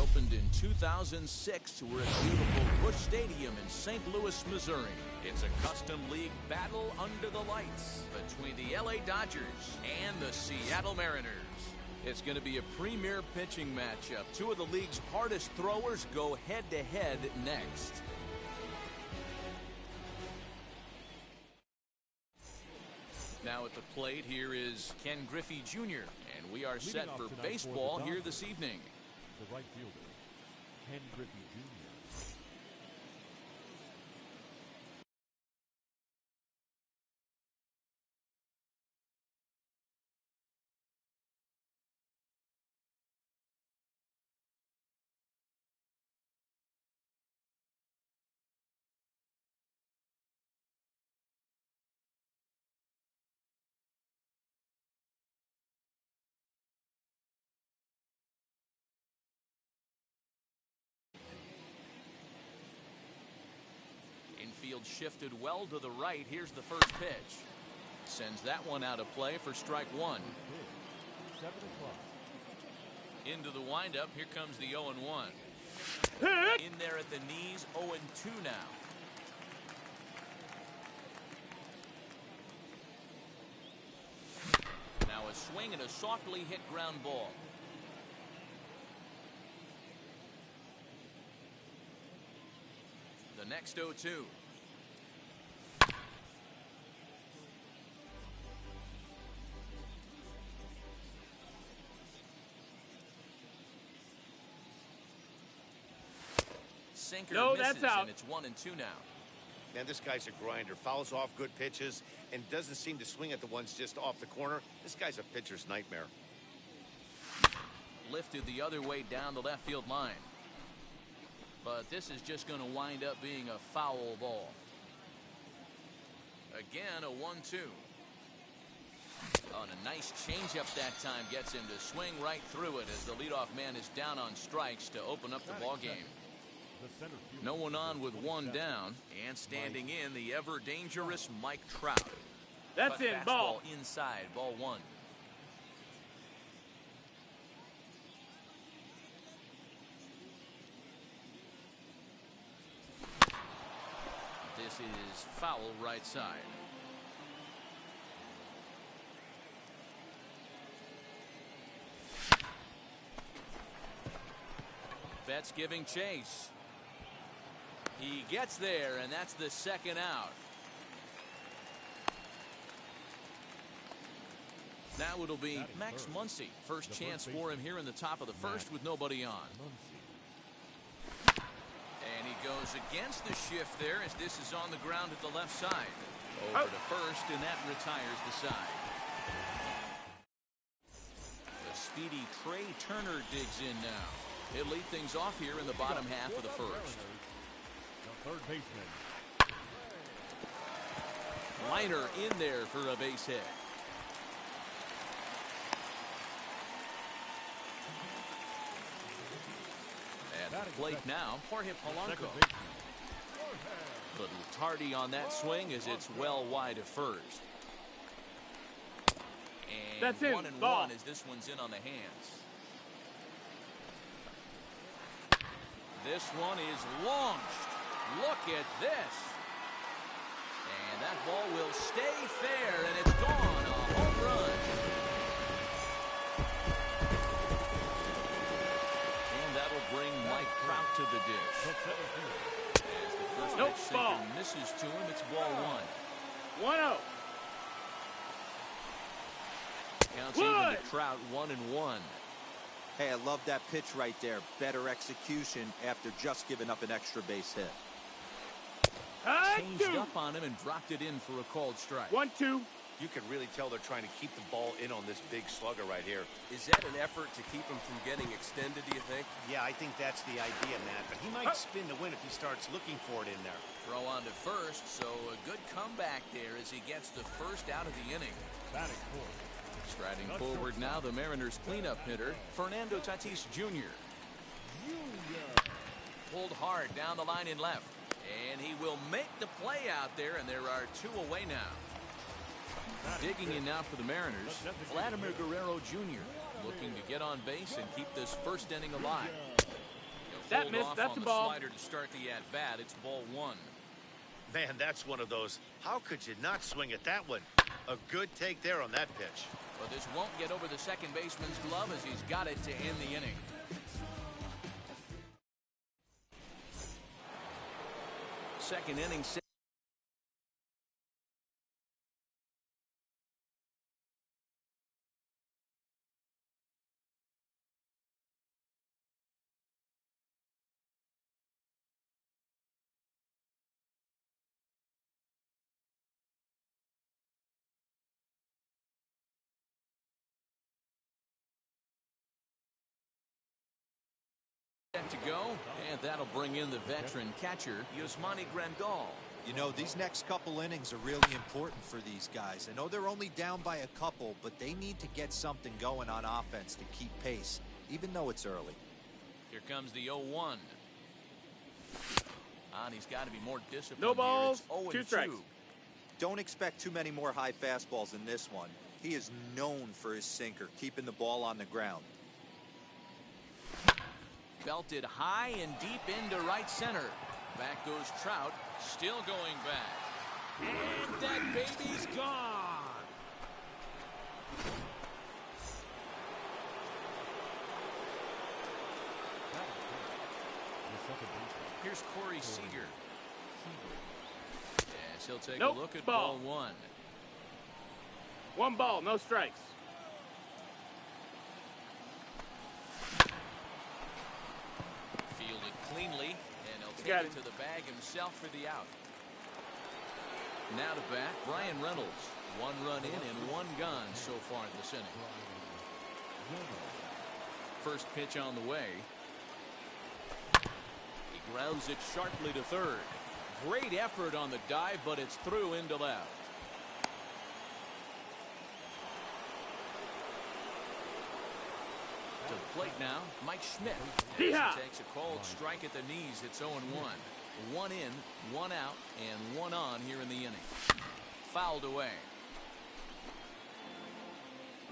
opened in 2006. We're at beautiful Busch Stadium in St. Louis, Missouri. It's a custom league battle under the lights between the LA Dodgers and the Seattle Mariners. It's going to be a premier pitching matchup. Two of the league's hardest throwers go head-to-head next. Now at the plate, here is Ken Griffey Jr., and we are set for baseball here this evening. The right fielder, Ken Griffey Jr. Infield shifted well to the right. Here's the first pitch. Sends that one out of play for strike one. 7 o'clock. Into the windup. Here comes the 0-1. In there at the knees, 0-2 now. Now a swing and a softly hit ground ball. The next 0-2. Sinker misses, that's out. And it's 1-2 now. Man, this guy's a grinder. Fouls off good pitches and doesn't seem to swing at the ones just off the corner. This guy's a pitcher's nightmare. Lifted the other way down the left field line. But this is just going to wind up being a foul ball. Again, a 1-2. Oh, and a nice changeup that time gets him to swing right through it as the leadoff man is down on strikes to open up the ball game. No one on with one down, and standing in the ever dangerous Mike Trout. That's in, ball. Inside, ball one. This is foul right side. Betts giving chase. He gets there, and that's the second out. Now it'll be Max Muncy. First chance for him here in the top of the first with nobody on. And he goes against the shift there as this is on the ground at the left side. Over to first, and that retires the side. The speedy Trey Turner digs in now. He'll lead things off here in the bottom half of the first. The third baseman. Liner in there for a base hit. At the plate now, Jorge Polanco. Little tardy on that swing as it's well wide of first. And that's it. 1-1 as this one's in on the hands. This one is launched. Look at this. And that ball will stay fair, and it's gone. A home run. And that'll bring Mike Trout to the dish. As the first pitch sinker misses to him, it's ball one. 1-0. Counts even to Trout, 1-1. Hey, I love that pitch right there. Better execution after just giving up an extra base hit. Changed up on him and dropped it in for a called strike. 1-2. You can really tell they're trying to keep the ball in on this big slugger right here. Is that an effort to keep him from getting extended, do you think? Yeah, I think that's the idea, Matt. But he might spin to win if he starts looking for it in there. Throw on to first, so a good comeback there as he gets the first out of the inning. Striding forward now, the Mariners' cleanup hitter, Fernando Tatis Jr. Pulled hard down the line in left. And he will make the play out there, and there are two away now. Digging in now for the Mariners, Vladimir Guerrero Jr. looking to get on base and keep this first inning alive. That pulled missed. off That's on a the ball. slider to start the at-bat. It's ball one. Man, that's one of those. How could you not swing at that one? A good take there on that pitch. But this won't get over the second baseman's glove as he's got it to end the inning. Second inning. To go, and that'll bring in the veteran catcher, Yusmani Grandal. You know, these next couple innings are really important for these guys. I know they're only down by a couple, but they need to get something going on offense to keep pace, even though it's early. Here comes the 0-1. And he's got to be more disciplined. No balls, here. It's 2 strikes. Don't expect too many more high fastballs in this one. He is known for his sinker, keeping the ball on the ground. Belted high and deep into right center. Back goes Trout, still going back. And that baby's gone. Here's Corey Seager. Yes, he'll take a look at ball one. 1 ball, no strikes. Fielded cleanly, and he'll take Got it it. to the bag himself for the out. Now to bat, Brian Reynolds. 1 run in and 1 gone so far this inning. First pitch on the way. He grounds it sharply to third. Great effort on the dive, but it's through into left. To the plate now, Mike Schmidt. As he takes a cold strike at the knees. It's 0-1. 1 in, 1 out, and 1 on here in the inning. Fouled away.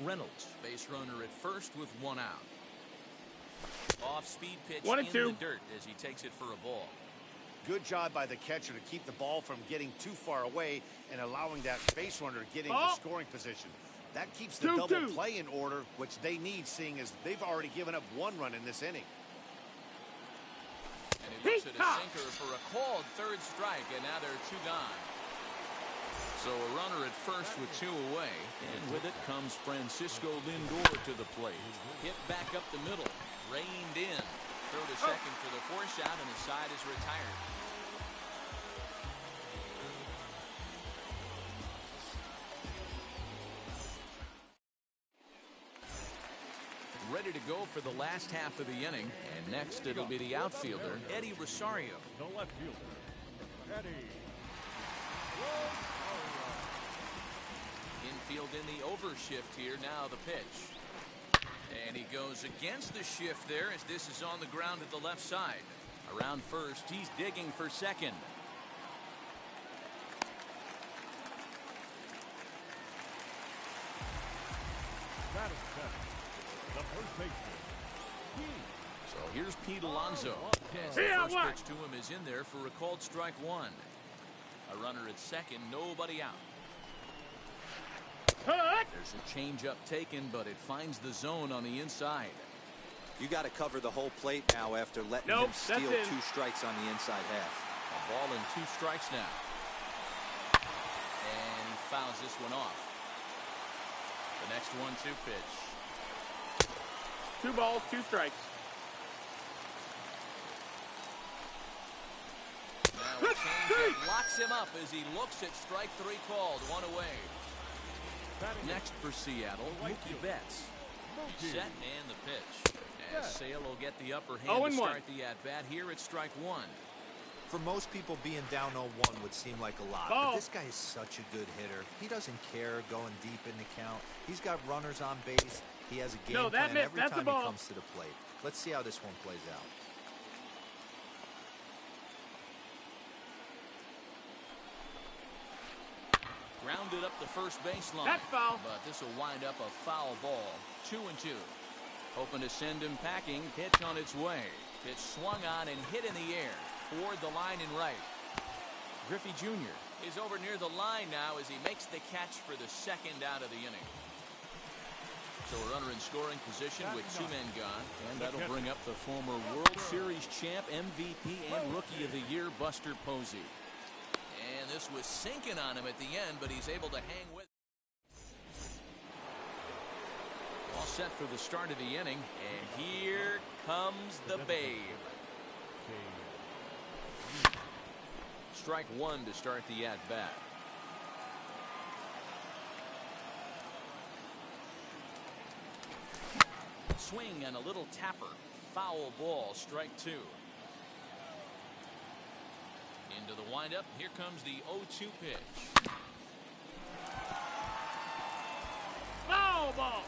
Reynolds, base runner at first with 1 out. Off-speed pitch 1 and in 2. the dirt as he takes it for a ball. Good job by the catcher to keep the ball from getting too far away and allowing that base runner to get into scoring position. That keeps the double play in order, which they need, seeing as they've already given up 1 run in this inning. And he looks at a sinker for a called third strike, and now there are 2 gone. So a runner at first with 2 away, and with it comes Francisco Lindor to the plate. Hit back up the middle, reined in. Throw to second for the force out, and the side is retired. Ready to go for the last half of the inning, and next it'll be the outfielder, Eddie Rosario. The left fielder, Eddie. Infield in the overshift here, now the pitch. And he goes against the shift there as this is on the ground at the left side. Around first, he's digging for second. That is set. The first baseman. So here's Pete Alonso. As the first pitch to him is in there for a called strike 1. A runner at second, nobody out. There's a changeup taken, but it finds the zone on the inside. You got to cover the whole plate now after letting him steal 2 strikes on the inside half. A ball and 2 strikes now. And he fouls this one off. The next 1-2 pitch. 2 balls, 2 strikes. Now a changeup locks him up as he looks at strike 3 called. 1 away. Next for Seattle, Mookie Betts. Set and the pitch. As Sale will get the upper hand to start the at-bat here at strike 1. For most people, being down 0-1 would seem like a lot. But this guy is such a good hitter. He doesn't care going deep in the count. He's got runners on base. He has a game plan every time he comes to the plate. Let's see how this one plays out. Grounded up the first baseline. That's foul. But this will wind up a foul ball. 2-2. Hoping to send him packing. Pitch on its way. Pitch swung on and hit in the air. Toward the line and right. Griffey Jr. is over near the line now as he makes the catch for the second out of the inning. So a runner in scoring position with 2 men gone. And that'll bring up the former World Series champ, MVP, and Rookie of the Year, Buster Posey. And this was sinking on him at the end, but he's able to hang with. All set for the start of the inning. And here comes the Babe. Strike 1 to start the at-bat. Swing and a little tapper. Foul ball, strike 2. Into the windup. Here comes the 0-2 pitch. Foul ball.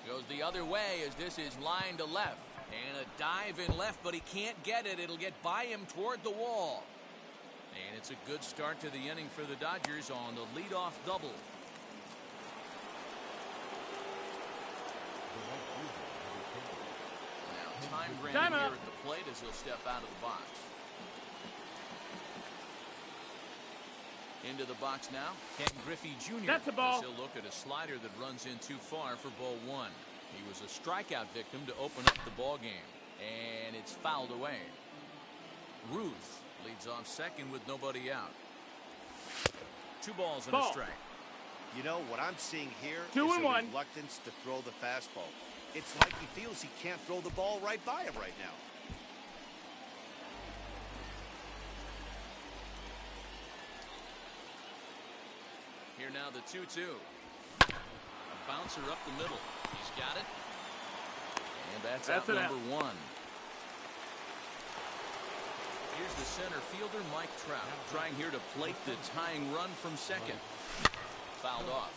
Goes the other way as this is line to left. And a dive in left, but he can't get it. It'll get by him toward the wall. And it's a good start to the inning for the Dodgers on the leadoff double. Now time granted here at the plate as he'll step out of the box. Into the box now, Ken Griffey Jr. That's a ball. As he'll look at a slider that runs in too far for ball 1. He was a strikeout victim to open up the ball game, and it's fouled away. Ruth leads off second with nobody out. 2 balls and a strike. You know what I'm seeing here 2 is and a 1. reluctance to throw the fastball. It's like he feels he can't throw the ball right by him right now. Here now the 2-2. A bouncer up the middle. He's got it. And that's out number 1. Here's the center fielder, Mike Trout, trying here to plate the tying run from second. Fouled off.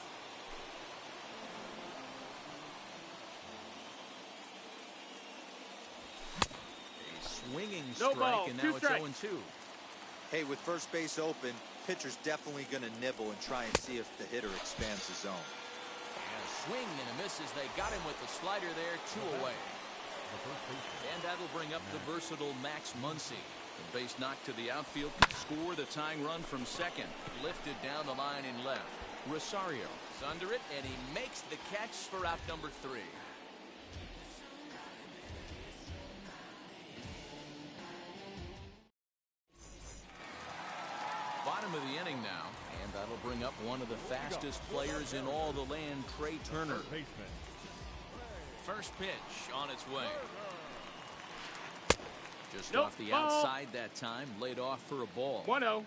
A swinging strike, and now it's 0-2. Hey, with first base open, pitcher's definitely going to nibble and try and see if the hitter expands the zone. And a swing and a miss as they got him with the slider there, 2 away. And that'll bring up the versatile Max Muncy. The base knock to the outfield can score the tying run from second. Lifted down the line and left. Rosario is under it, and he makes the catch for out number 3. Bottom of the inning now, and that'll bring up one of the fastest players in all the land, Trey Turner. First pitch on its way. Just off the outside that time, laid off for a ball. 1-0.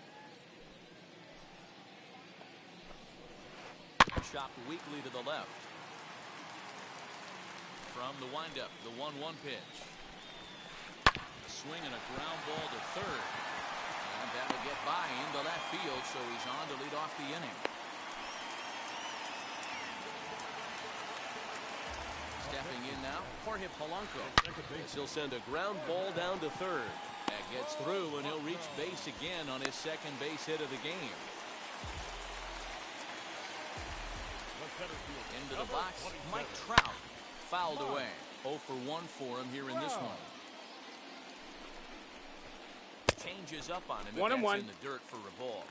Chopped weakly to the left. From the windup, the 1-1 pitch. A swing and a ground ball to third. And that'll get by into left field, so he's on to lead off the inning. Stepping in now, Jorge Polanco. As he'll send a ground ball down to third. That gets through, and he'll reach base again on his second base hit of the game. Into the box, Mike Trout. Fouled away. 0 for 1 for him here in this one. Changes up on him. 1-1. In the dirt for a ball.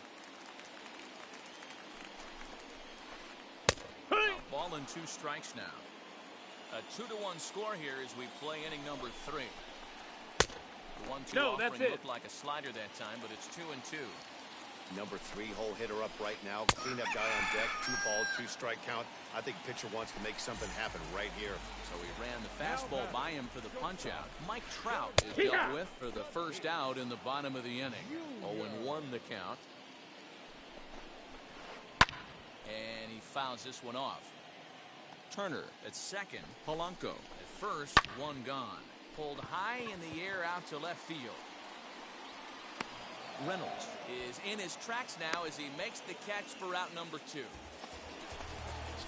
A ball and 2 strikes now. A 2-1 score here as we play inning number 3. The 1-2 offering looked like a slider that time, but it's 2-2. Number 3 hole hitter up right now. Cleanup guy on deck. 2 ball, 2 strike count. I think pitcher wants to make something happen right here. So he ran the fastball by him for the punch out. Mike Trout is dealt with for the first out in the bottom of the inning. 0-1 the count. And he fouls this one off. Turner at second. Polanco at first. 1 gone. Pulled high in the air out to left field. Reynolds is in his tracks now as he makes the catch for out number 2.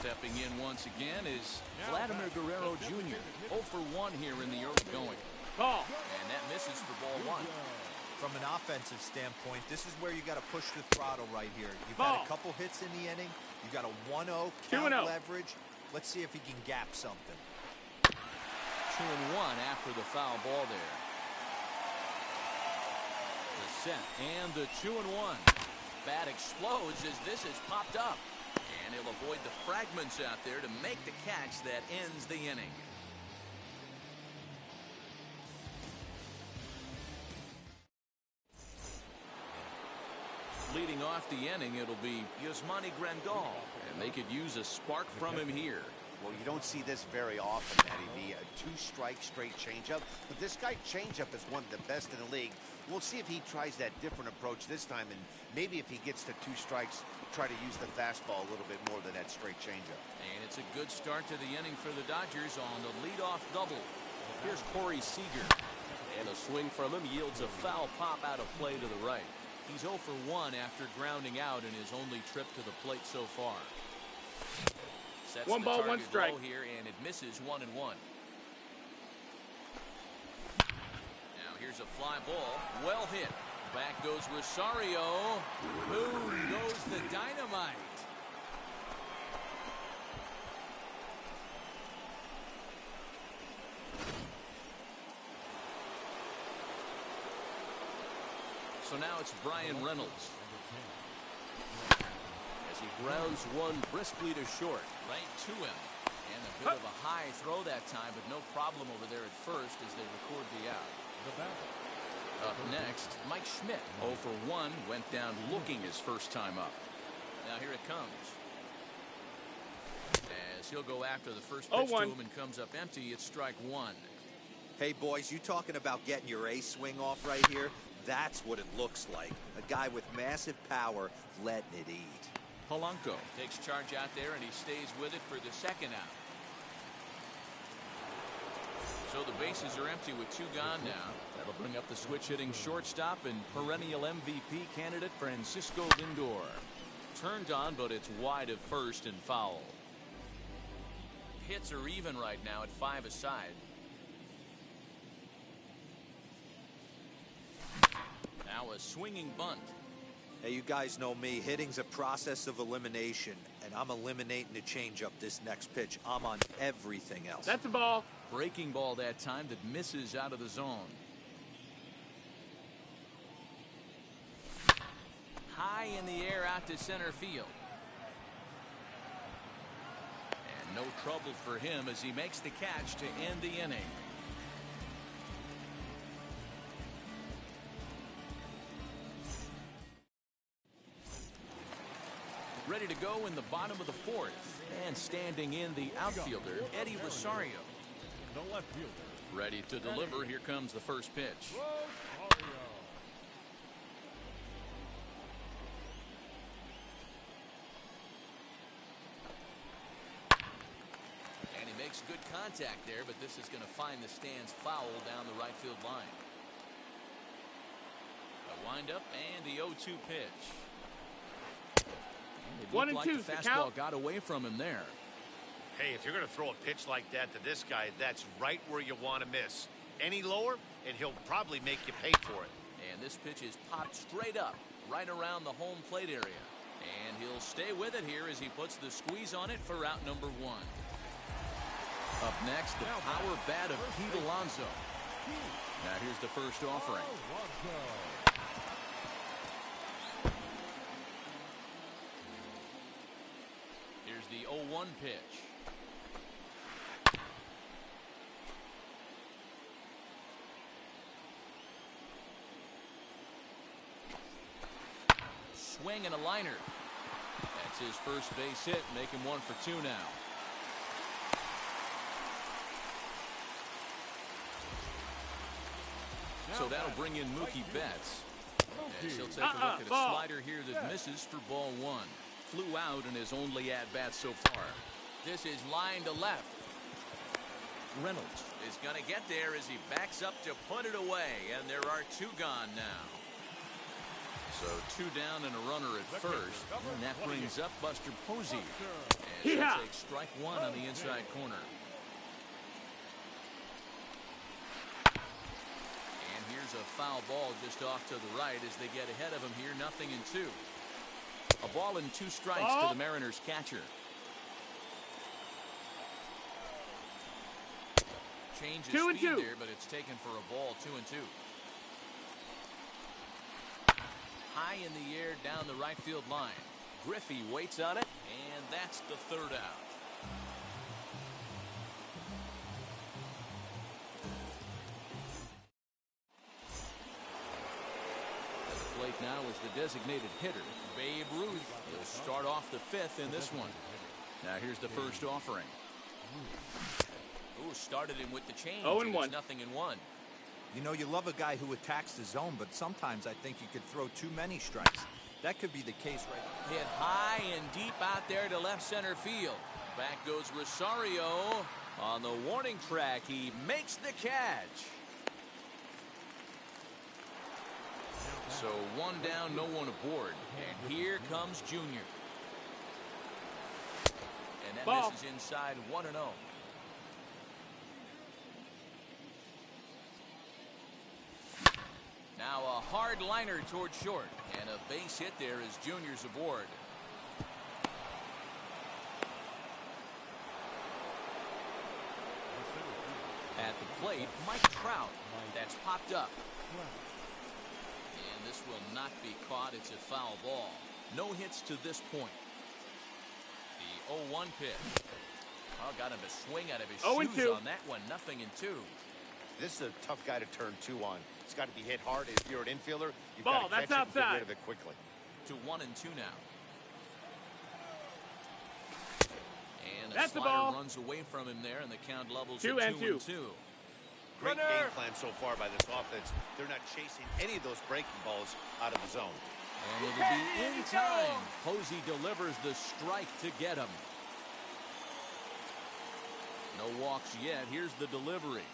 Stepping in once again is Vladimir Guerrero Jr. 0 for 1 here in the early going. Ball. And that misses for ball 1. From an offensive standpoint, this is where you got to push the throttle right here. You've Ball. had a couple hits in the inning. You got a 1-0 count leverage. Let's see if he can gap something. 2-1 after the foul ball there. The set and the 2-1. Bat explodes as this is popped up. And he'll avoid the fragments out there to make the catch that ends the inning. Leading off the inning, it'll be Yasmani Grandal, and they could use a spark from him here. Well, you don't see this very often, Matty V. A two-strike straight changeup, but this guy changeup is one of the best in the league. We'll see if he tries that different approach this time, and maybe if he gets to 2 strikes, try to use the fastball a little bit more than that straight changeup. And it's a good start to the inning for the Dodgers on the leadoff double. Here's Corey Seager. And a swing from him yields a foul pop out of play to the right. He's 0 for 1 after grounding out in his only trip to the plate so far. Sets 1 ball, 1 strike here, and it misses 1-1. Now here's a fly ball, well hit. Back goes Rosario. Boom goes the dynamite. So now it's Brian Reynolds. As he grounds one briskly to short. Right to him. And a bit of a high throw that time, but no problem over there at first as they record the out. Up next, Mike Schmidt. 0 for 1, went down looking his first time up. Now here it comes. As he'll go after the first pitch to him and comes up empty, it's strike 1. Hey, boys, you talking about getting your A swing off right here? That's what it looks like. A guy with massive power letting it eat. Polanco takes charge out there, and he stays with it for the second out. So the bases are empty with 2 gone now. That'll bring up the switch-hitting shortstop and perennial MVP candidate Francisco Lindor. Turned on, but it's wide of first and foul. Hits are even right now at 5 aside. Now a swinging bunt. Hey, you guys know me. Hitting's a process of elimination, and I'm eliminating the changeup this next pitch. I'm on everything else. That's a ball. Breaking ball that time that misses out of the zone. High in the air out to center field. And no trouble for him as he makes the catch to end the inning. Ready to go in the bottom of the 4th. And standing in the outfielder, Eddie Rosario. The left fielder. Ready to deliver. Here comes the first pitch. Rosario. And he makes good contact there, but this is going to find the stands foul down the right field line. A windup and the 0-2 pitch. It looked like the fastball got away from him there. Hey, if you're going to throw a pitch like that to this guy, that's right where you want to miss. Any lower, and he'll probably make you pay for it. And this pitch is popped straight up, right around the home plate area. And he'll stay with it here as he puts the squeeze on it for out number 1. Up next, the power bat of Pete Alonso. Now here's the first offering. Here's the 0-1 pitch. Swing and a liner. That's his first base hit, making 1 for 2 now. So that'll bring in Mookie Betts. As he'll take a look at a slider here that misses for ball 1. Flew out in his only at-bat so far. This is line to left. Reynolds is going to get there as he backs up to put it away, and there are 2 gone now. So 2 down and a runner at first, and that brings up Buster Posey. And Yeah. she'll take strike 1 on the inside corner. And here's a foul ball just off to the right as they get ahead of him here, 0-2. A ball and 2 strikes to the Mariners catcher. Change of speed there, but it's taken for a ball, 2-2. High in the air down the right field line. Griffey waits on it, and that's the 3rd out. At the plate now is the designated hitter, Babe Ruth. He'll start off the 5th in this one. Now here's the first offering. Ooh, started him with the change. 0-1. 0-1. You know, you love a guy who attacks the zone, but sometimes I think you could throw too many strikes. That could be the case right now. Hit high and deep out there to left center field. Back goes Rosario. On the warning track, he makes the catch. So 1 down, no one aboard. And here comes Junior. And that misses inside 1-0. Now a hard liner toward short, and a base hit there as Junior's aboard. At the plate, Mike Trout. That's popped up. And this will not be caught. It's a foul ball. No hits to this point. The 0-1 pitch. Oh, got him to swing out of his shoes on that one. 0-2. This is a tough guy to turn 2 on. It's got to be hit hard. If you're an infielder, you've got to catch it and get rid of it quickly. To 1-2 now. And a slider runs away from him there, and the count levels at 2-2. Great game plan so far by this offense. They're not chasing any of those breaking balls out of the zone. And it'll be in time. Posey delivers the strike to get him. No walks yet. Here's the delivery.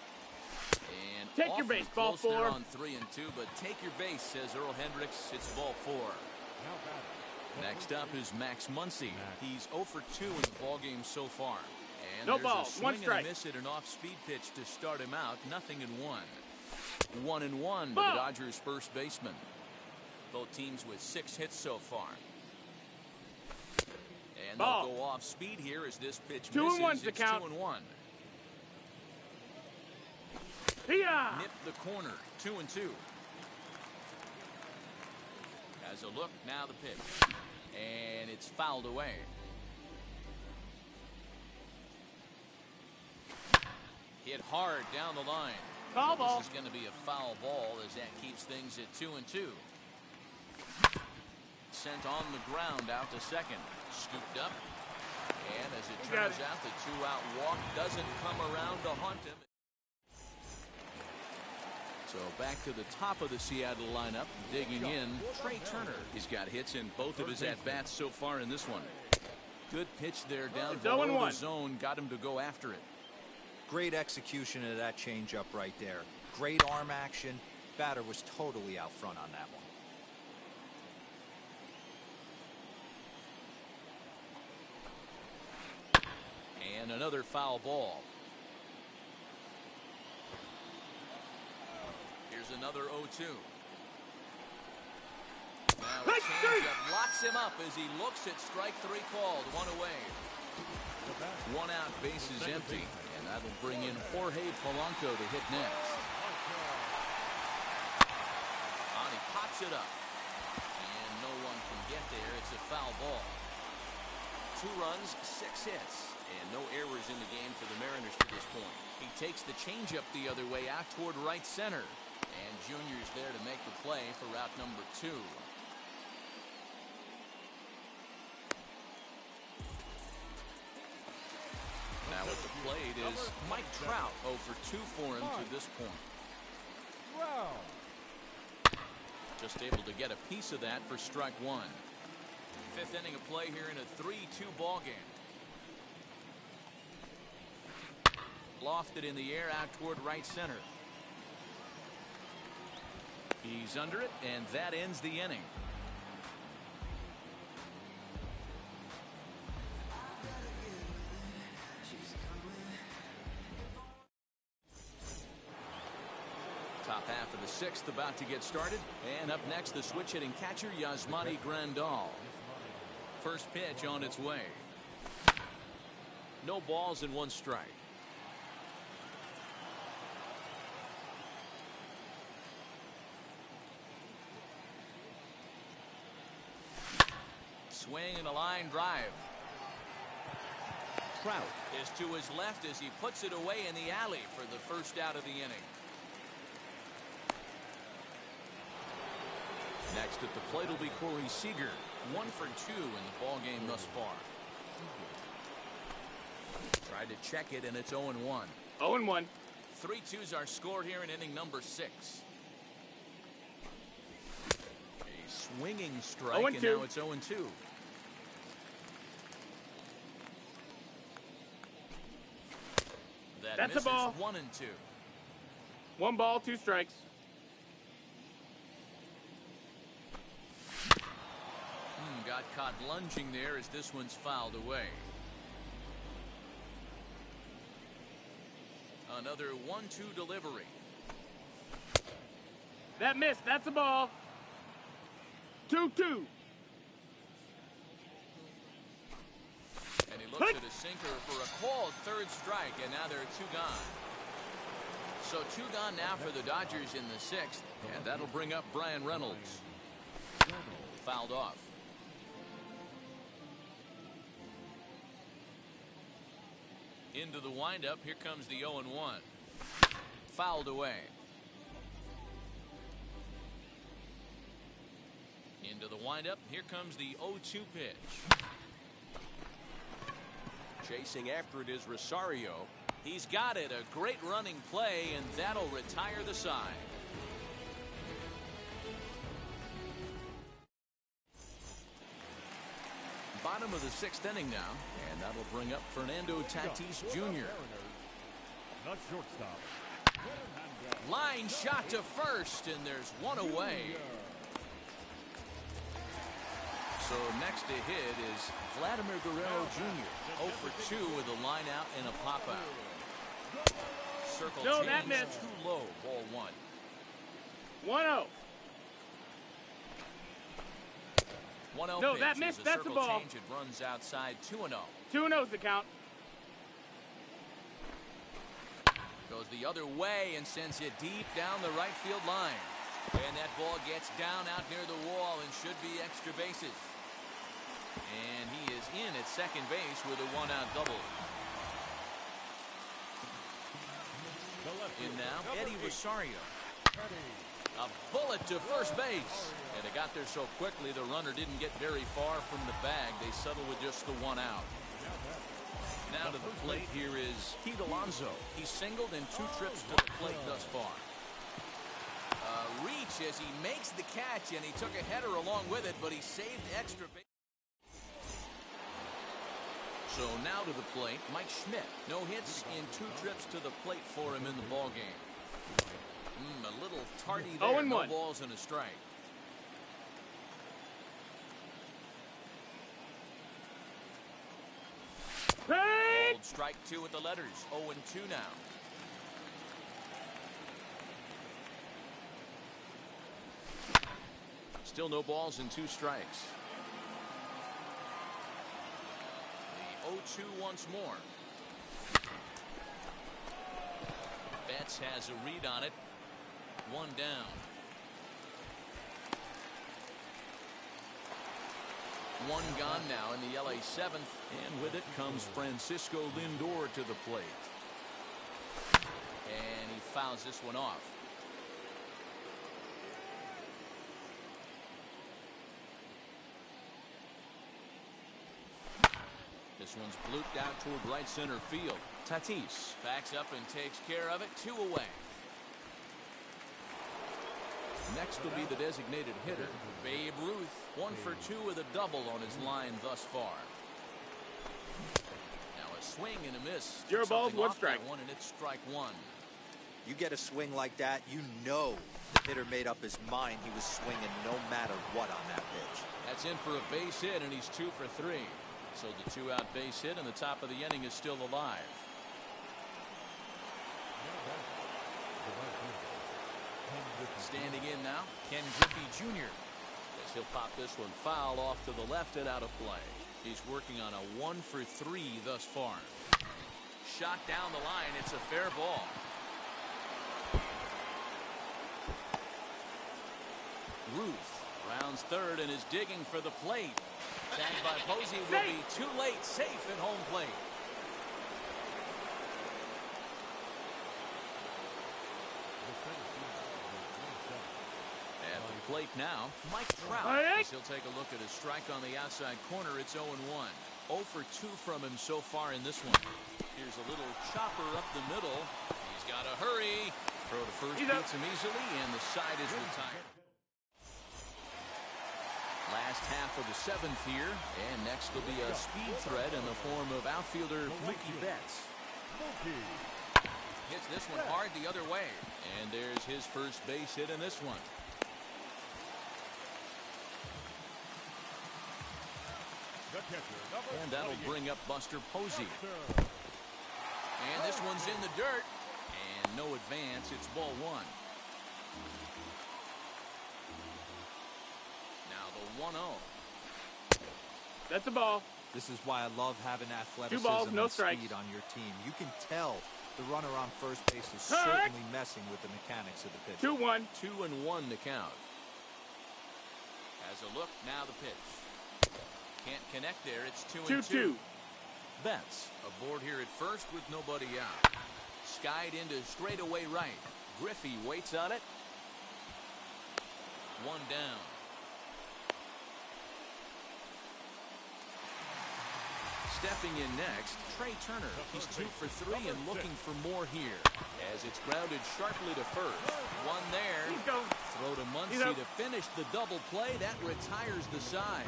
And take your base, ball 4. On 3-2, but take your base, says Earl Hendricks. It's ball 4. Next up is Max Muncy. He's 0 for 2 in the ballgame so far. And no there's ball, a swing 1 strike. And a miss at an off-speed pitch to start him out. 0-1. 1-1 to the Dodgers' first baseman. Both teams with 6 hits so far. And they'll go off speed here as this pitch misses. It's 2-1. Nip the corner. 2-2. As a look, now the pitch. And it's fouled away. Hit hard down the line. Foul ball. This is going to be a foul ball as that keeps things at 2-2. Sent on the ground out to second. Scooped up. And as it turns out, the 2-out walk doesn't come around to haunt him. So back to the top of the Seattle lineup, digging in, Trey Turner. He's got hits in both of his at-bats so far in this one. Good pitch there down below the zone, got him to go after it. Great execution of that changeup right there. Great arm action. Batter was totally out front on that one. And another foul ball. Here's another 0-2. Now a changeup locks him up as he looks at strike 3 called. 1 away. 1 out, base is empty, and that'll bring in Jorge Polanco to hit next. And he pops it up, and no one can get there. It's a foul ball. 2 runs, 6 hits, and no errors in the game for the Mariners to this point. He takes the changeup the other way out toward right center, and Junior's there to make the play for route number 2. Now at the plate is Mike Trout, 0 for 2 for him to this point. Just able to get a piece of that for strike 1. 5th inning of play here in a 3-2 ball game. Lofted in the air out toward right center. He's under it, and that ends the inning. Top half of the sixth about to get started. And up next, the switch hitting catcher, Yasmani Grandal. First pitch on its way. No balls and one strike. Swing and a line drive. Trout is to his left as he puts it away in the alley for the first out of the inning. Next at the plate will be Corey Seager. 1 for 2 in the ball game thus far. Tried to check it, and it's 0-1. 0-1. 3-2s are scored here in inning number 6. A swinging strike, and now it's 0-2. That's a ball. 1-2. 1 ball, 2 strikes. Got caught lunging there as this one's fouled away. Another 1-2 delivery. That missed. That's a ball. 2-2. And he looks at a sinker for a called third strike, and now there are 2 gone. So 2 gone now for the Dodgers in the 6th, and that'll bring up Brian Reynolds. Fouled off. Into the windup, here comes the 0-1. Fouled away. Into the windup, here comes the 0-2 pitch. Chasing after it is Rosario. He's got it, a great running play, and that'll retire the side. Bottom of the 6th inning now, and that'll bring up Fernando Tatis Jr. Not shortstop. Line shot to first, and there's 1 away. So next to hit is Vladimir Guerrero Jr. 0 for 2 with a line out and a pop out. Circle No, change that missed. too low. Ball 1. 1-0. 1-0 No, pitch that is missed. a That's a circle ball. change. It runs outside 2-0. 2-0's the count. Goes the other way and sends it deep down the right field line. And that ball gets down out near the wall and should be extra bases. And he is in at second base with a 1-out double. In now, Eddie Rosario. A bullet to first base. And it got there so quickly the runner didn't get very far from the bag. They settled with just the 1 out. Now to the plate here is Pete Alonso. He's singled in 2 trips to the plate thus far. Reach as he makes the catch, and he took a header along with it, but he saved extra base. So now to the plate, Mike Schmidt. No hits in 2 trips to the plate for him in the ball game. A little tardy there. 0-1. No balls and a strike. Old strike 2 with the letters. 0-2 now. Still no balls and 2 strikes. The 0-2 once more. Betts has a read on it. 1 down. 1 gone now in the LA 7th, and with it comes Francisco Lindor to the plate. And he fouls this one off. This one's blooped out toward right center field. Tatis backs up and takes care of it. 2 away. Next will be the designated hitter, Babe Ruth. 1 for 2 with a double on his line thus far. Now a swing and a miss. 0 balls, 1 strike. One, and it's strike 1. You get a swing like that, you know the hitter made up his mind he was swinging no matter what on that pitch. That's in for a base hit, and he's 2 for 3. So the 2-out base hit, and the top of the inning is still alive. Standing in now, Ken Griffey Jr. As he'll pop this one foul off to the left and out of play. He's working on a 1-for-3 thus far. Shot down the line. It's a fair ball. Ruth rounds third and is digging for the plate. Tagged by Posey will be too late. Safe at home plate. At the plate now, Mike Trout. As he'll take a look at his strike on the outside corner. It's 0-1. 0 for 2 from him so far in this one. Here's a little chopper up the middle. He's got to hurry. Throw to first beats him easily, and the side is retired. Last half of the 7th here, and next will be a speed threat in the form of outfielder Mookie Betts. Hits this one hard the other way, and there's his first base hit in this one. And that'll bring up Buster Posey. And this one's in the dirt, and no advance. It's ball 1. Now the 1-0. That's a ball. This is why I love having athleticism 2 balls, no and strikes. speed on your team. You can tell the runner on first base is certainly messing with the mechanics of the pitch. 2-1. 2-1 the count. As a look, now the pitch. Can't connect there. It's 2-2. Betts aboard here at first with nobody out. Skied into straightaway right. Griffey waits on it. 1 down. Stepping in next, Trey Turner. He's 2 for 3 and looking for more here. As it's grounded sharply to first. 1 there. Throw to Muncy to finish the double play. That retires the side.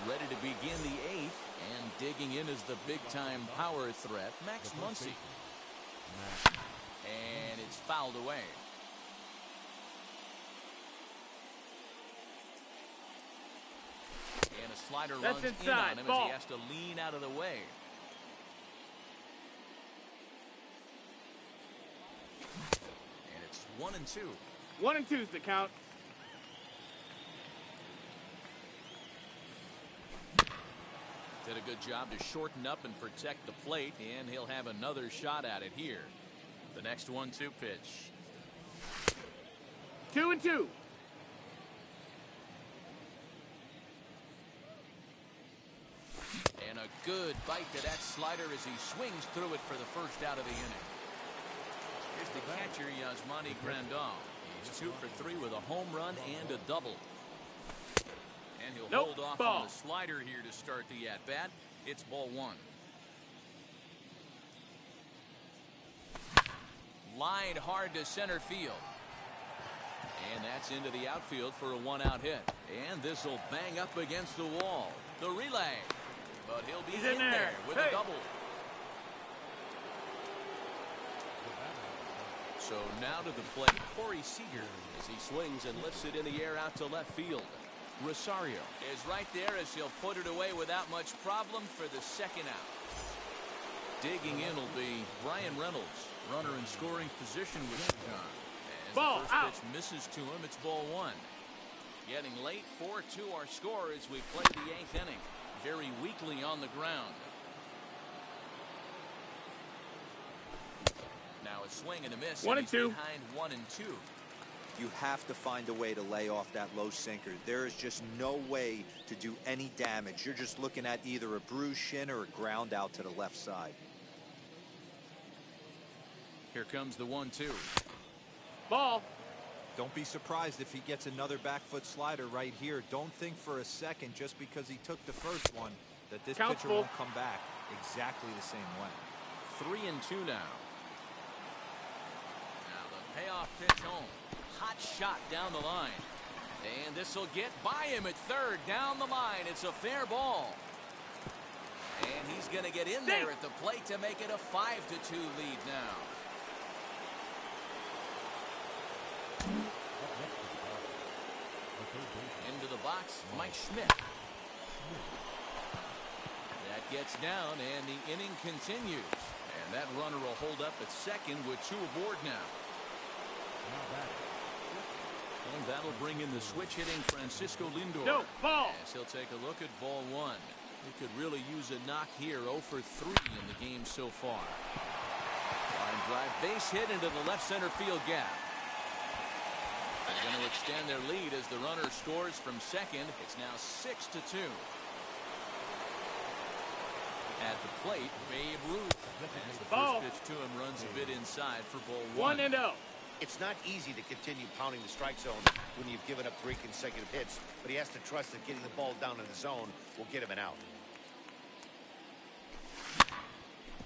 Ready to begin the 8th, and digging in is the big-time power threat, Max Muncy. And it's fouled away. And a slider runs in on him as he has to lean out of the way. And it's 1-2. 1-2's the count. Did a good job to shorten up and protect the plate, and he'll have another shot at it here. The next 1-2 pitch. 2-2. And a good bite to that slider as he swings through it for the first out of the inning. Here's the catcher, Yasmani Grandal. He's 2 for 3 with a home run and a double. And he'll hold off on the slider here to start the at-bat. It's ball 1. Lined hard to center field. And that's into the outfield for a 1-out hit. And this will bang up against the wall. The relay. But he'll be in there with a double. So now to the plate, Corey Seager, as he swings and lifts it in the air out to left field. Rosario is right there as he'll put it away without much problem for the 2nd out. Digging in will be Brian Reynolds, runner in scoring position with John. As ball the first out. pitch misses to him, it's ball 1. Getting late, 4-2 our score as we play the 8th inning. Very weakly on the ground. Now a swing and a miss. 1-2. Behind 1-2. You have to find a way to lay off that low sinker. There is just no way to do any damage. You're just looking at either a bruised shin or a ground out to the left side. Here comes the 1-2. Ball. Don't be surprised if he gets another back foot slider right here. Don't think for a second, just because he took the first one, that this pitcher won't come back exactly the same way. 3-2 now. Now the payoff pitch home. Hot shot down the line. And this will get by him at third. Down the line. It's a fair ball. And he's going to get in there at the plate to make it a 5-2 lead now. Into the box, Mike Schmidt. That gets down, and the inning continues. And That runner will hold up at second with 2 aboard now. And that'll bring in the switch-hitting Francisco Lindor. No, ball. As he'll take a look at ball 1. He could really use a knock here. 0 for 3 in the game so far. Line drive base hit into the left center field gap. They're going to extend their lead as the runner scores from second. It's now 6-2. At the plate, Babe Ruth. As the first pitch to him runs a bit inside for ball 1. 1-0. It's not easy to continue pounding the strike zone when you've given up 3 consecutive hits, but he has to trust that getting the ball down in the zone will get him an out.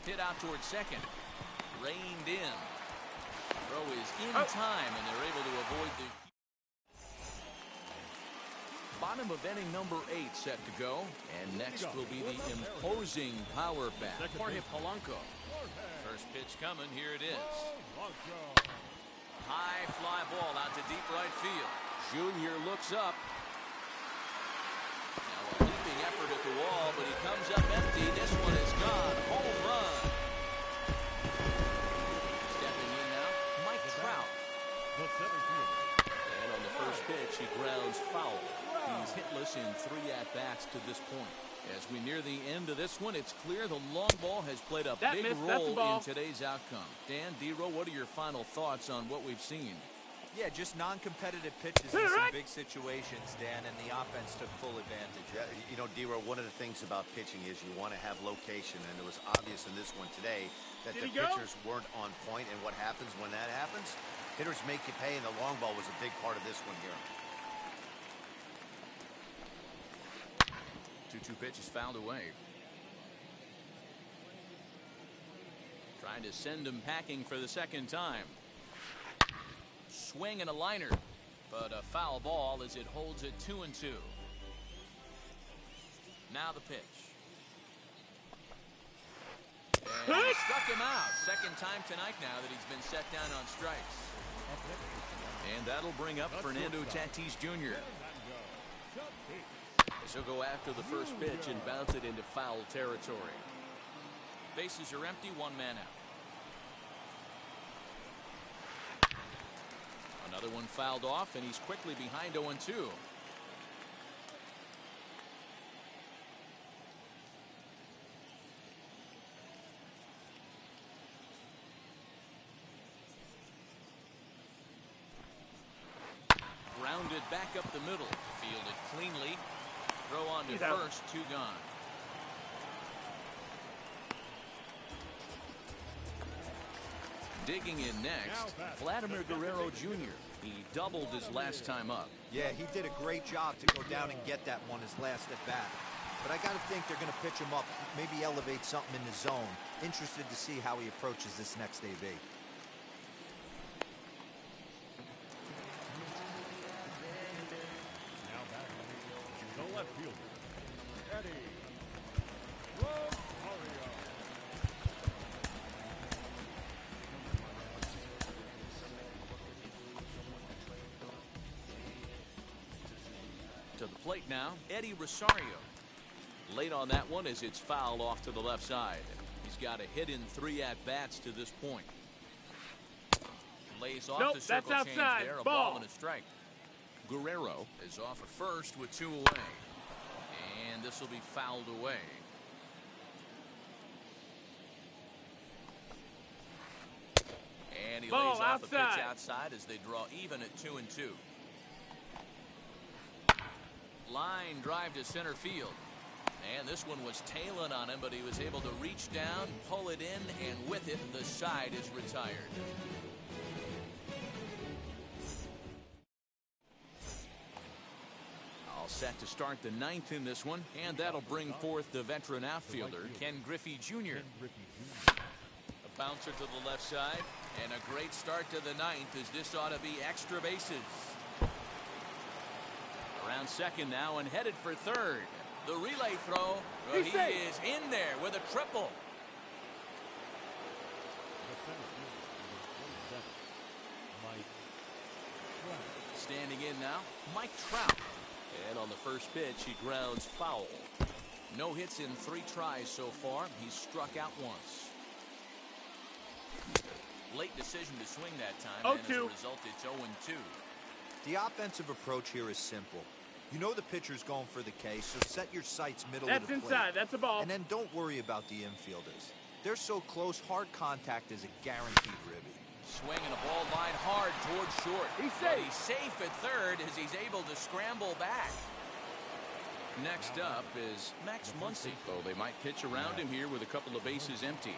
Hit out towards second. Reined in. Throw is in time, and they're able to avoid the bottom of inning number 8 set to go. And next will be the imposing power bat, Jorge Polanco. First pitch coming. Here it is. High fly ball out to deep right field. Junior looks up. Now a leaping effort at the wall, but he comes up empty. This one is gone. Home run. Stepping in now, Mike Trout. And on the first pitch, he grounds foul. He's hitless in 3 at-bats to this point. As we near the end of this one, it's clear the long ball has played a big role in today's outcome. Dan, D-Row, what are your final thoughts on what we've seen? Yeah, just non-competitive pitches in some big situations, Dan, and the offense took full advantage. Yeah, you know, D-Row, one of the things about pitching is you want to have location, and it was obvious in this one today that the pitchers weren't on point, and what happens when that happens? Hitters make you pay, and the long ball was a big part of this one here. 2-2 pitch is fouled away. Trying to send him packing for the second time. Swing and a liner, but a foul ball as it holds it 2-2. Now the pitch. And he struck him out. Second time tonight now that he's been set down on strikes. And that'll bring up Fernando Tatis Jr. As he'll go after the first pitch and bounce it into foul territory. Bases are empty, 1 man out. Another one fouled off, and he's quickly behind 0-2. Grounded back up the middle. Fielded cleanly. Throw on to first, 2 gone. Digging in next, Vladimir Guerrero Jr. He doubled his last time up. Yeah, he did a great job to go down and get that one his last at bat. But I got to think they're going to pitch him up, maybe elevate something in the zone. Interested to see how he approaches this next AB. Now back to the left fielder, Eddie. To the plate now, Eddie Rosario. Late on that one as it's fouled off to the left side. He's got a hit in 3 at-bats to this point. Lays off the circle change there, a ball and a strike. Guerrero is off at first with 2 away. And this will be fouled away. And he lays off the pitch outside as they draw even at 2-2. Line drive to center field. And this one was tailing on him, but he was able to reach down, pull it in, and with it, the side is retired. All set to start the 9th in this one, and that'll bring forth the veteran outfielder, Ken Griffey Jr. A bouncer to the left side, and a great start to the 9th as this ought to be extra bases. Around second now and headed for third. The relay throw. Well, he is in there with a triple. Standing in now, Mike Trout. And on the first pitch, he grounds foul. No hits in 3 tries so far. He's struck out once. Late decision to swing that time, and as a result, it's 0-2. The offensive approach here is simple. You know the pitcher's going for the K, so set your sights middle of the plate. That's inside. That's a ball. And then don't worry about the infielders. They're so close, hard contact is a guaranteed ribby. Swinging a ball line hard towards short. He's safe. But he's safe at third as he's able to scramble back. Next up is Max Muncy. Oh, they might pitch around him here with a couple of bases empty.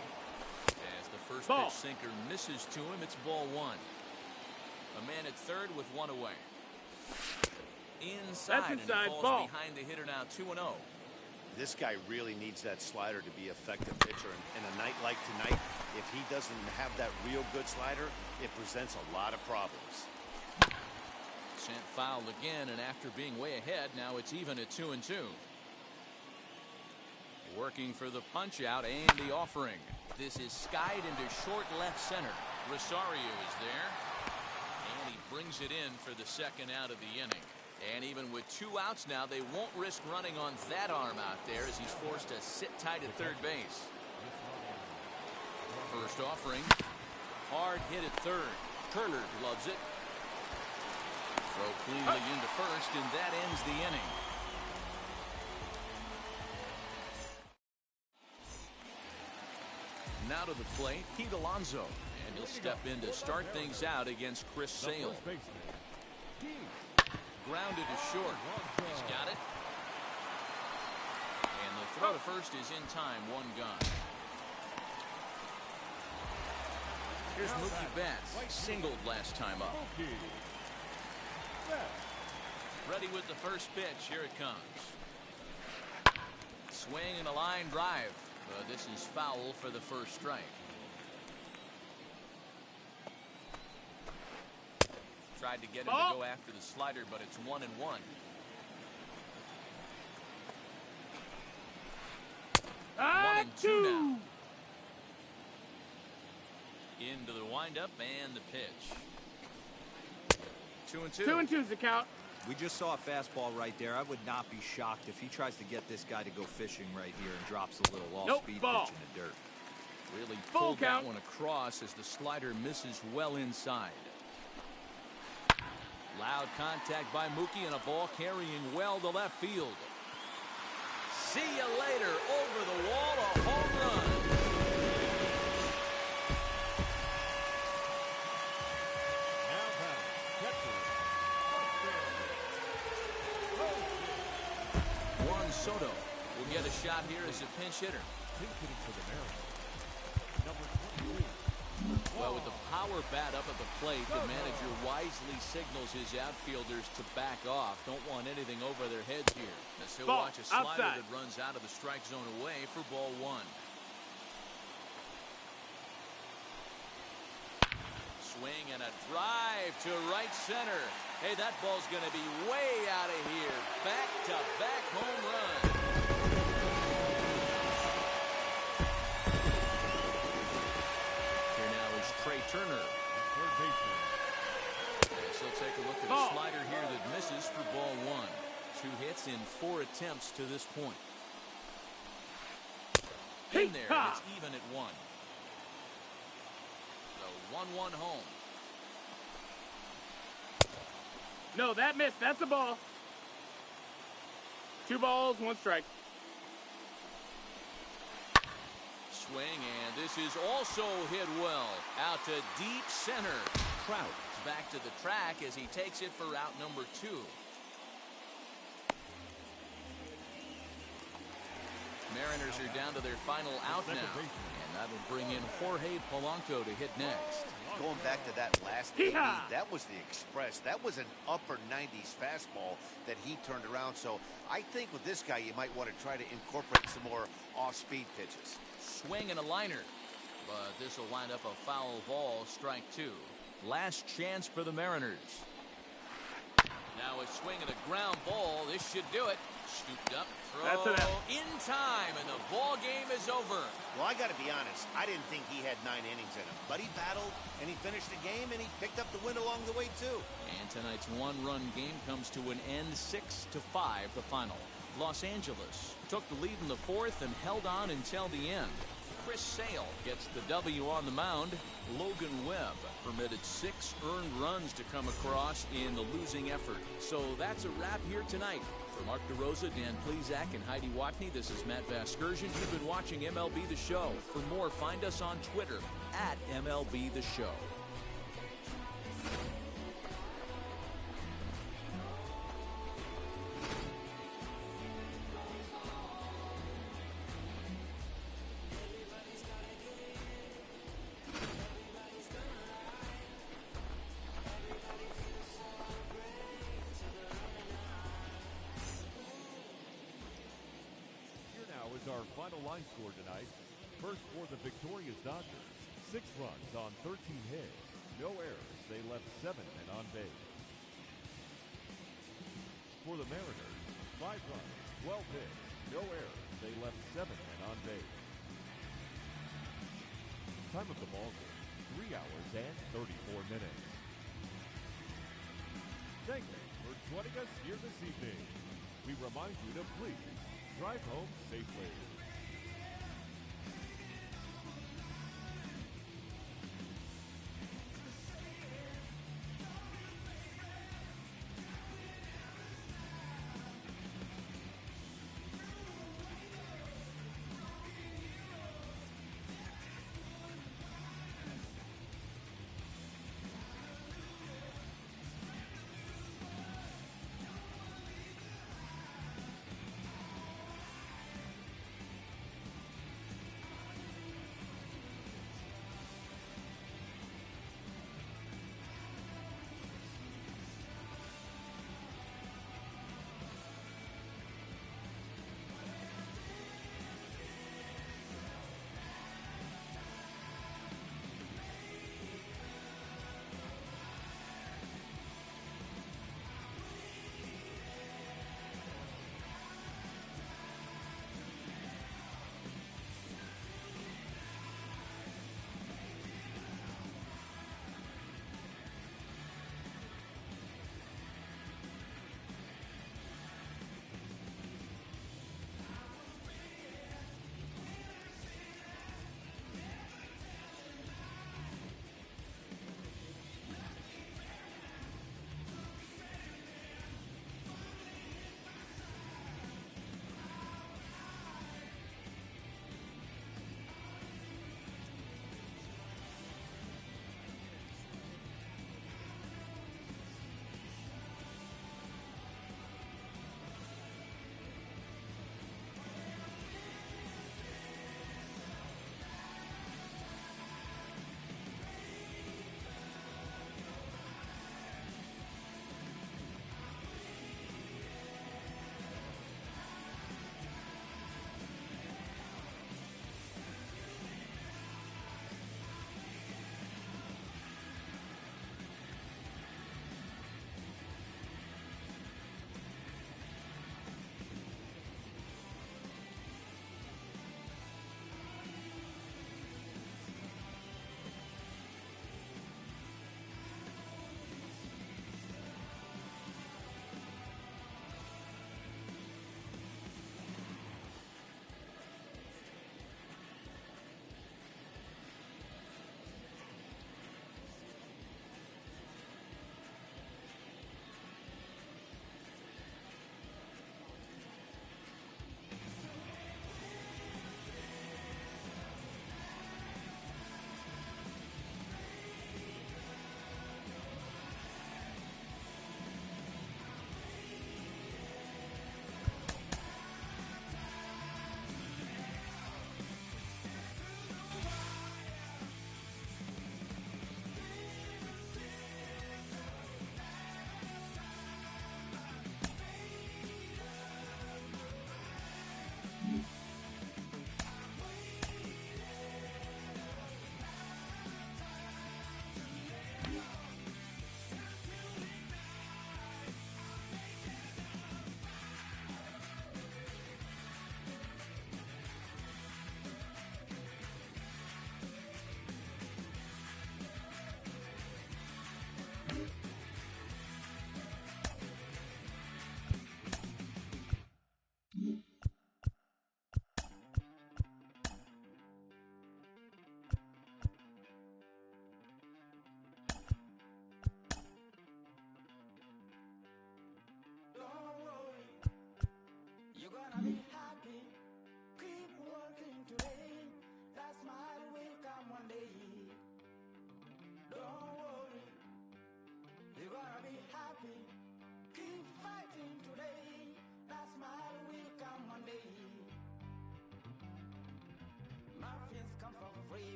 As the first pitch sinker misses to him, it's ball one. A man at third with one away. Inside, and he falls behind the hitter now 2-0. This guy really needs that slider to be an effective pitcher. And a night like tonight, if he doesn't have that real good slider, it presents a lot of problems. Sent foul again, and after being way ahead, now it's even at 2-2. Working for the punch out and the offering. This is skied into short left center. Rosario is there, and he brings it in for the second out of the inning. And even with 2 outs now, they won't risk running on that arm out there as he's forced to sit tight at third base. First offering. Hard hit at third. Turner loves it. Throw cleanly into first, and that ends the inning. Now to the plate, Pete Alonso. And he'll step in to start things out against Chris Sale. Grounded to short. He's got it. And the throw to first is in time. 1 gone. Here's Mookie Betts. Singled last time up. Ready with the first pitch. Here it comes. Swing and a line drive. But this is foul for the first strike. Tried to get him to go after the slider, but it's 1-1. One and two now. Into the windup and the pitch. 2-2. 2-2's the count. We just saw a fastball right there. I would not be shocked if he tries to get this guy to go fishing right here and drops a little off-speed pitch in the dirt. Really pulled that one across as the slider misses well inside. Loud contact by Mookie and a ball carrying well to left field. See you later. Over the wall, a home run. Juan Soto will get a shot here as a pinch hitter. Well, with the power bat up at the plate, the manager wisely signals his outfielders to back off. Don't want anything over their heads here. As he'll watch a slider that runs out of the strike zone away for ball one. Swing and a drive to right center. Hey, that ball's going to be way out of here. Back-to-back home run. Turner. So take a look at a slider here that misses for ball one. 2 hits in 4 attempts to this point. In there, and it's even at 1. So 1-1 home. No, that missed. That's a ball. 2 balls, 1 strike. Swing, and this is also hit well. Out to deep center. Trout is back to the track as he takes it for out number 2. Mariners are down to their final out now. And that'll bring in Jorge Polanco to hit next. Going back to that last AB, that was the express. That was an upper 90s fastball that he turned around. So I think with this guy, you might want to try to incorporate some more off-speed pitches. Swing and a liner, but this will wind up a foul ball. Strike 2. Last chance for the Mariners. Now a swing and a ground ball. This should do it. Scooped up, throw in time, and the ball game is over. Well, I got to be honest. I didn't think he had 9 innings in him, but he battled and he finished the game and he picked up the win along the way too. And tonight's 1-run game comes to an end, 6-5, the final. Los Angeles took the lead in the 4th and held on until the end. Chris Sale gets the W on the mound. Logan Webb permitted 6 earned runs to come across in the losing effort. So that's a wrap here tonight. For Mark DeRosa, Dan Plezak, and Heidi Watney, this is Matt Vasgersian. You've been watching MLB The Show. For more, find us on Twitter at MLB The Show. Our final line score tonight. First for the victorious Dodgers, 6 runs on 13 hits, no errors. They left 7 men on base. For the Mariners, 5 runs, 12 hits, no errors. They left 7 men on base. Time of the ball game, 3 hours and 34 minutes. Thank you for joining us here this evening. We remind you to please drive home safely.